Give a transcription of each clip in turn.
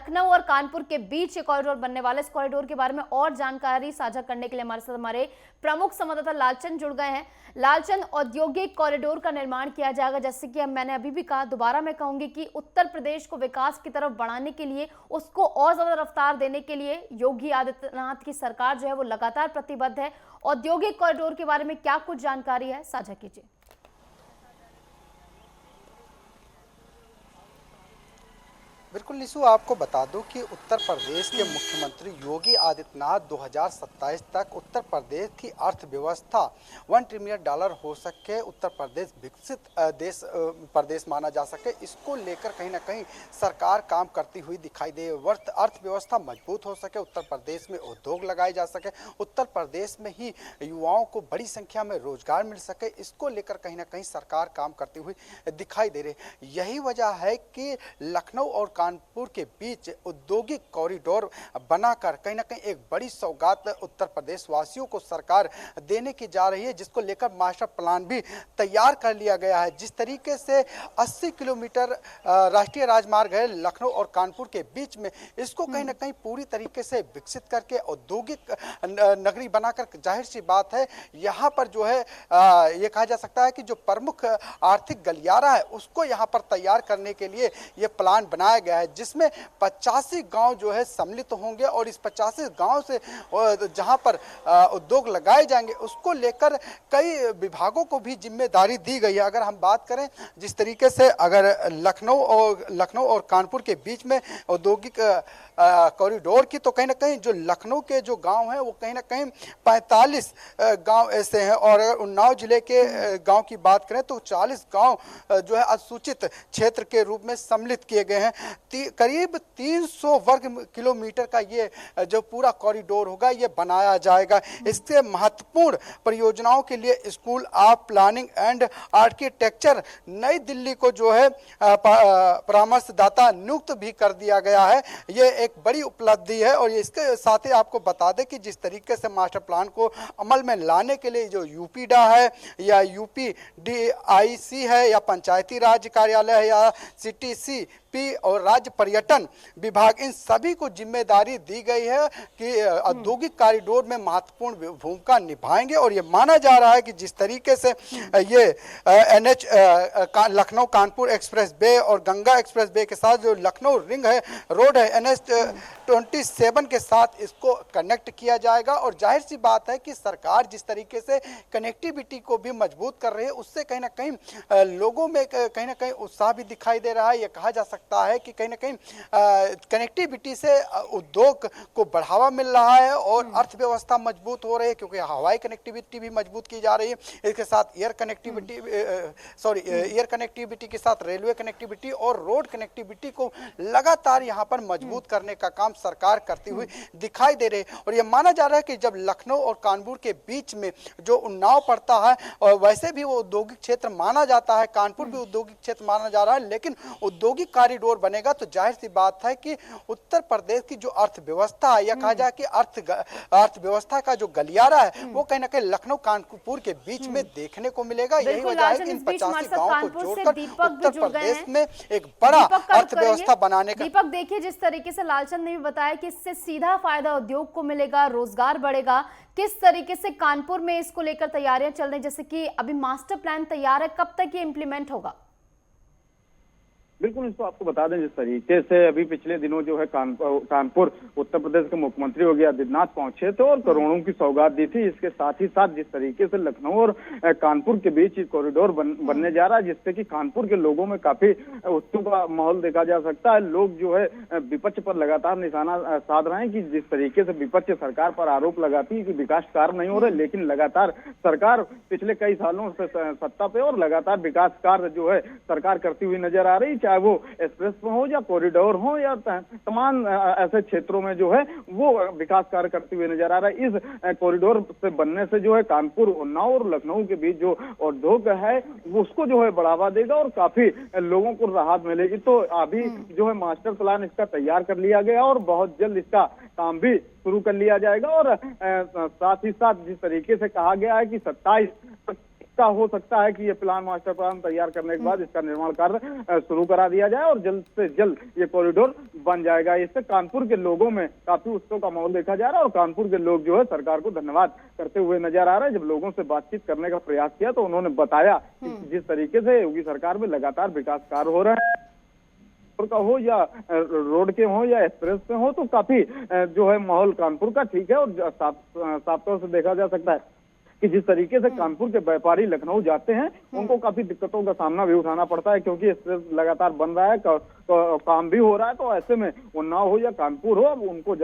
लखनऊ और कानपुर के बीच कॉरिडोर बनने वाला, इस कॉरिडोर के बारे में और जानकारी साझा करने के लिए हमारे साथ हमारे प्रमुख संवाददाता लालचंद जुड़ गए हैं। लालचंद, औद्योगिक कॉरिडोर का निर्माण किया जाएगा, जैसे कि मैंने अभी भी कहा, दोबारा मैं कहूंगी कि उत्तर प्रदेश को विकास की तरफ बढ़ाने के लिए, उसको और ज्यादा रफ्तार देने के लिए योगी आदित्यनाथ की सरकार जो है वो लगातार प्रतिबद्ध है। औद्योगिक कॉरिडोर के बारे में क्या कुछ जानकारी है, साझा कीजिए। बिल्कुल निशु, आपको बता दूं कि उत्तर प्रदेश के मुख्यमंत्री योगी आदित्यनाथ 2027 तक उत्तर प्रदेश की अर्थव्यवस्था $1 ट्रिलियन हो सके, उत्तर प्रदेश विकसित प्रदेश माना जा सके, इसको लेकर कहीं ना कहीं सरकार काम करती हुई दिखाई दे। अर्थव्यवस्था मजबूत हो सके, उत्तर प्रदेश में उद्योग लगाए जा सके, उत्तर प्रदेश में ही युवाओं को बड़ी संख्या में रोजगार मिल सके, इसको लेकर कहीं ना कहीं सरकार काम करती हुई दिखाई दे रही। यही वजह है कि लखनऊ और कानपुर के बीच औद्योगिक कॉरिडोर बनाकर कहीं ना कहीं एक बड़ी सौगात उत्तर प्रदेश वासियों को सरकार देने की जा रही है, जिसको लेकर मास्टर प्लान भी तैयार कर लिया गया है। जिस तरीके से 80 किलोमीटर राष्ट्रीय राजमार्ग है लखनऊ और कानपुर के बीच में, इसको कहीं ना कहीं पूरी तरीके से विकसित करके औद्योगिक नगरी बनाकर, जाहिर सी बात है यहाँ पर जो है ये कहा जा सकता है कि जो प्रमुख आर्थिक गलियारा है उसको यहाँ पर तैयार करने के लिए ये प्लान बनाया गया है, जिसमें 85 गांव जो है सम्मिलित होंगे और इस 85 गांव से जहां पर उद्योग लगाए जाएंगे उसको लेकर कई विभागों को भी जिम्मेदारी दी गई है। अगर हम बात करें जिस तरीके से अगर लखनऊ और कानपुर के बीच में औद्योगिक कॉरिडोर की, तो कहीं ना कहीं जो लखनऊ के जो गांव हैं वो कहीं ना कहीं 45 गांव ऐसे हैं, और अगर उन्नाव जिले के गांव की बात करें तो 40 गांव जो है असूचित क्षेत्र के रूप में सम्मिलित किए गए हैं। करीब 300 वर्ग किलोमीटर का ये जो पूरा कॉरिडोर होगा ये बनाया जाएगा। इससे महत्वपूर्ण परियोजनाओं के लिए school of planning and architecture नई दिल्ली को जो है परामर्शदाता नियुक्त भी कर दिया गया है। ये एक बड़ी उपलब्धि है। और इसके साथ ही आपको बता दें कि जिस तरीके से मास्टर प्लान को अमल में लाने के लिए जो यूपीडा है या यूपीडीआईसी है या पंचायती राज कार्यालय है या सीटीसी और राज्य पर्यटन विभाग, इन सभी को जिम्मेदारी दी गई है कि औद्योगिक कॉरिडोर में महत्वपूर्ण भूमिका निभाएंगे। और ये माना जा रहा है कि जिस तरीके से ये NH Lucknow Kanpur express way और गंगा एक्सप्रेस वे के साथ जो लखनऊ रिंग है रोड है NH 27 के साथ इसको कनेक्ट किया जाएगा। और जाहिर सी बात है कि सरकार जिस तरीके से कनेक्टिविटी को भी मजबूत कर रही है, उससे कहीं ना कहीं लोगों में कहीं ना कहीं उत्साह भी दिखाई दे रहा है। ये कहा जा सकता है कि कहीं ना कहीं कनेक्टिविटी से उद्योग को बढ़ावा मिल रहा है और अर्थव्यवस्था मजबूत हो रही है, क्योंकि हवाई कनेक्टिविटी भी मजबूत की जा रही है। इसके साथ एयर कनेक्टिविटी के साथ रेलवे कनेक्टिविटी और रोड कनेक्टिविटी को लगातार यहां पर मजबूत करने का काम सरकार करती हुई दिखाई दे रही है। और यह माना जा रहा है कि जब लखनऊ और कानपुर के बीच में जो उन्नाव पड़ता है, और वैसे भी वो औद्योगिक क्षेत्र माना जाता है, कानपुर भी औद्योगिक क्षेत्र माना जा रहा है, लेकिन औद्योगिक कॉरिडोर बनेगा तो जाहिर सी बात है कि उत्तर प्रदेश की जो अर्थव्यवस्था है या कहा जाए कि अर्थव्यवस्था का जो गलियारा है वो कहीं ना कहीं लखनऊ कानपुर के बीच में देखने को मिलेगा। यही वजह है कि इन 85 गांवों को जोड़कर उत्तर प्रदेश में एक बड़ा अर्थव्यवस्था बनाने का। दीपक, देखिए जिस तरीके से लालचंद ने भी बताया कि इससे सीधा फायदा उद्योग को मिलेगा, रोजगार बढ़ेगा, किस तरीके से कानपुर में इसको लेकर तैयारियां चल रही, जैसे कि अभी मास्टर प्लान तैयार है, कब तक ये इंप्लीमेंट होगा? बिल्कुल, इसको आपको बता दें जिस तरीके से अभी पिछले दिनों जो है कानपुर उत्तर प्रदेश के मुख्यमंत्री योगी आदित्यनाथ पहुंचे थे और करोड़ों की सौगात दी थी। इसके साथ ही साथ जिस तरीके से लखनऊ और कानपुर के बीच कॉरिडोर बनने जा रहा है, जिससे कि कानपुर के लोगों में काफी उत्सुक का माहौल देखा जा सकता है। लोग जो है विपक्ष पर लगातार निशाना साध रहे हैं कि जिस तरीके से विपक्ष सरकार पर आरोप लगाती है कि विकास कार्य नहीं हो रहे, लेकिन लगातार सरकार पिछले कई सालों से सत्ता पे और लगातार विकास कार्य जो है सरकार करती हुई नजर आ रही, चाहे वो एक्सप्रेस हो या कॉरिडोर हो या तमाम ऐसे क्षेत्रों में जो है वो विकास कार्य करते हुए नजर आ रहा है। इस कॉरिडोर से बनने से जो है कानपुर, उन्नाव और लखनऊ के बीच जो उद्योग है उसको जो है बढ़ावा देगा और काफी लोगों को राहत मिलेगी। तो अभी जो है मास्टर प्लान इसका तैयार कर लिया गया और बहुत जल्द इसका काम भी शुरू कर लिया जाएगा। और साथ ही साथ जिस तरीके से कहा गया है कि 27 का हो सकता है कि ये प्लान, मास्टर प्लान तैयार करने के बाद इसका निर्माण कार्य शुरू करा दिया जाए और जल्द से जल्द ये कॉरिडोर बन जाएगा। इससे कानपुर के लोगों में काफी उत्सव का माहौल देखा जा रहा है और कानपुर के लोग जो है सरकार को धन्यवाद करते हुए नजर आ रहे हैं। जब लोगों से बातचीत करने का प्रयास किया तो उन्होंने बताया कि जिस तरीके से योगी सरकार में लगातार विकास कार्य हो रहे हैं, का हो या रोड के हो या एक्सप्रेस पे हो, तो काफी जो है माहौल कानपुर का ठीक है। और साफ तौर से देखा जा सकता है कि जिस तरीके से कानपुर के व्यापारी लखनऊ जाते हैं उनको काफी दिक्कतों का सामना भी उठाना पड़ता है, क्योंकि एक्सप्रेस लगातार बन रहा है, काम भी हो रहा है। तो ऐसे में उन्नाव हो या कानपुर हो, अब उनको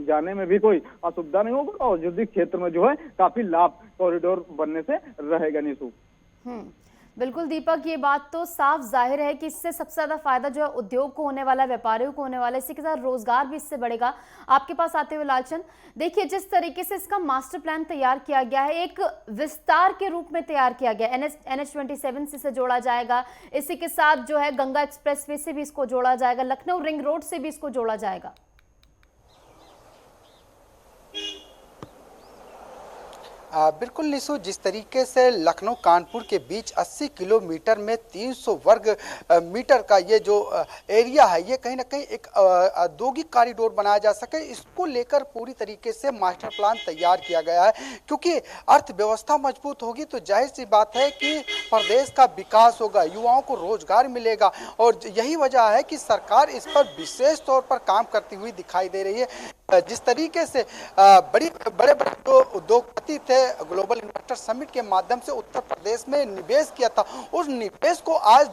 जाने में भी कोई असुविधा नहीं होगा और औद्योगिक क्षेत्र में जो है काफी लाभ कॉरिडोर बनने से रहेगा। निशु, बिल्कुल दीपक, ये बात तो साफ जाहिर है कि इससे सबसे ज्यादा फायदा जो है उद्योग को होने वाला है, व्यापारियों को होने वाला है, इसी के साथ रोजगार भी इससे बढ़ेगा। आपके पास आते हुए लालचंद, देखिए जिस तरीके से इसका मास्टर प्लान तैयार किया गया है, एक विस्तार के रूप में तैयार किया गया है। NH27 से इसे जोड़ा जाएगा, इसी के साथ जो है गंगा एक्सप्रेसवे से भी इसको जोड़ा जाएगा, लखनऊ रिंग रोड से भी इसको जोड़ा जाएगा। बिल्कुल निशु, जिस तरीके से लखनऊ कानपुर के बीच 80 किलोमीटर में 300 वर्ग मीटर का ये जो एरिया है, ये कहीं ना कहीं एक औद्योगिक कॉरिडोर बनाया जा सके, इसको लेकर पूरी तरीके से मास्टर प्लान तैयार किया गया है। क्योंकि अर्थव्यवस्था मजबूत होगी तो जाहिर सी बात है कि प्रदेश का विकास होगा, युवाओं को रोजगार मिलेगा और यही वजह है कि सरकार इस पर विशेष तौर पर काम करती हुई दिखाई दे रही है। जिस तरीके से बड़े बड़े जो उद्योगपति थे, ग्लोबल इन्वेस्टर समिट के माध्यम से उत्तर प्रदेश में निवेश किया था, उस निवेश को आज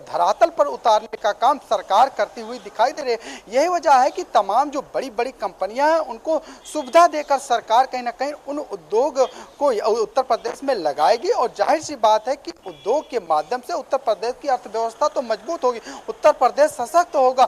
धरातल पर उतारने का काम सरकार करती हुई दिखाई दे रही है। यही वजह है कि तमाम जो बड़ी बड़ी कंपनियां हैं उनको सुविधा देकर सरकार कहीं ना कहीं उन उद्योग को उत्तर प्रदेश में लगाएगी और जाहिर सी बात है कि उद्योग के माध्यम से उत्तर प्रदेश की अर्थव्यवस्था तो मजबूत होगी, उत्तर प्रदेश सशक्त होगा।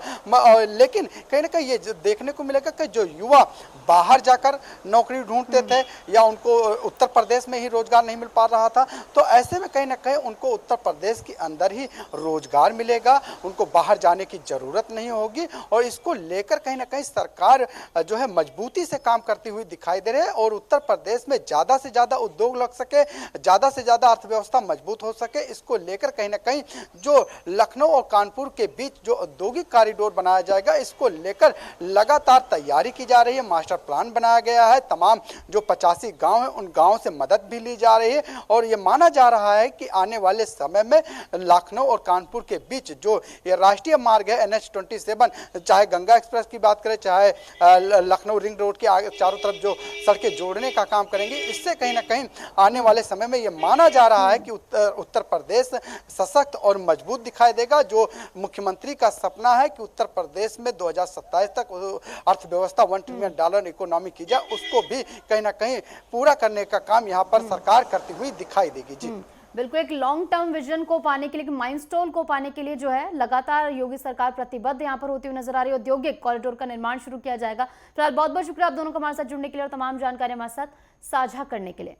लेकिन कहीं ना कहीं ये देखने को मिलेगा कि जो युवा बाहर जाकर नौकरी ढूंढते थे या उनको उत्तर प्रदेश में ही रोजगार नहीं मिल पा रहा था, तो ऐसे में कहीं ना कहीं उनको उत्तर प्रदेश के अंदर ही रोजगार मिलेगा, उनको बाहर जाने की जरूरत नहीं होगी। और इसको लेकर कहीं ना कहीं सरकार जो है मजबूती से काम करती हुई दिखाई दे रही है और उत्तर प्रदेश में ज्यादा से ज्यादा उद्योग लग सके, ज्यादा से ज्यादा अर्थव्यवस्था मजबूत हो सके, इसको लेकर कहीं ना कहीं जो लखनऊ और कानपुर के बीच जो औद्योगिक कॉरिडोर बनाया जाएगा, इसको लेकर लगातार तैयारी की जा रही है, मास्टर प्लान बनाया गया है। तमाम जो 85 गांव हैं उन गांव से मदद भी ली जा रही है और ये माना जा रहा है कि आने वाले समय में लखनऊ और कानपुर के बीच जो ये राष्ट्रीय मार्ग है NH27, चाहे गंगा एक्सप्रेस की बात करें, चाहे लखनऊ रिंग रोड के चारों तरफ जो सड़कें जोड़ने का काम करेंगे, इससे कहीं ना कहीं आने वाले समय में ये माना जा रहा है कि उत्तर प्रदेश सशक्त और मजबूत दिखाई देगा। जो मुख्यमंत्री का सपना है कि उत्तर प्रदेश में 2027 तक अर्थव्यवस्था $1 ट्रिलियन इकोनॉमी की जाए, उसको भी कहीं ना कहीं पूरा करने का काम यहाँ पर सरकार करती हुई दिखाई देगी। जी बिल्कुल, एक लॉन्ग टर्म विजन को पाने के लिए, माइलस्टोन को पाने के लिए जो है लगातार योगी सरकार प्रतिबद्ध यहाँ पर होती हुई नजर आ रही है। औद्योगिक कॉरिडोर का निर्माण शुरू किया जाएगा। फिलहाल बहुत बहुत शुक्रिया आप दोनों को हमारे साथ जुड़ने के लिए और तमाम जानकारी हमारे साथ साझा करने के लिए।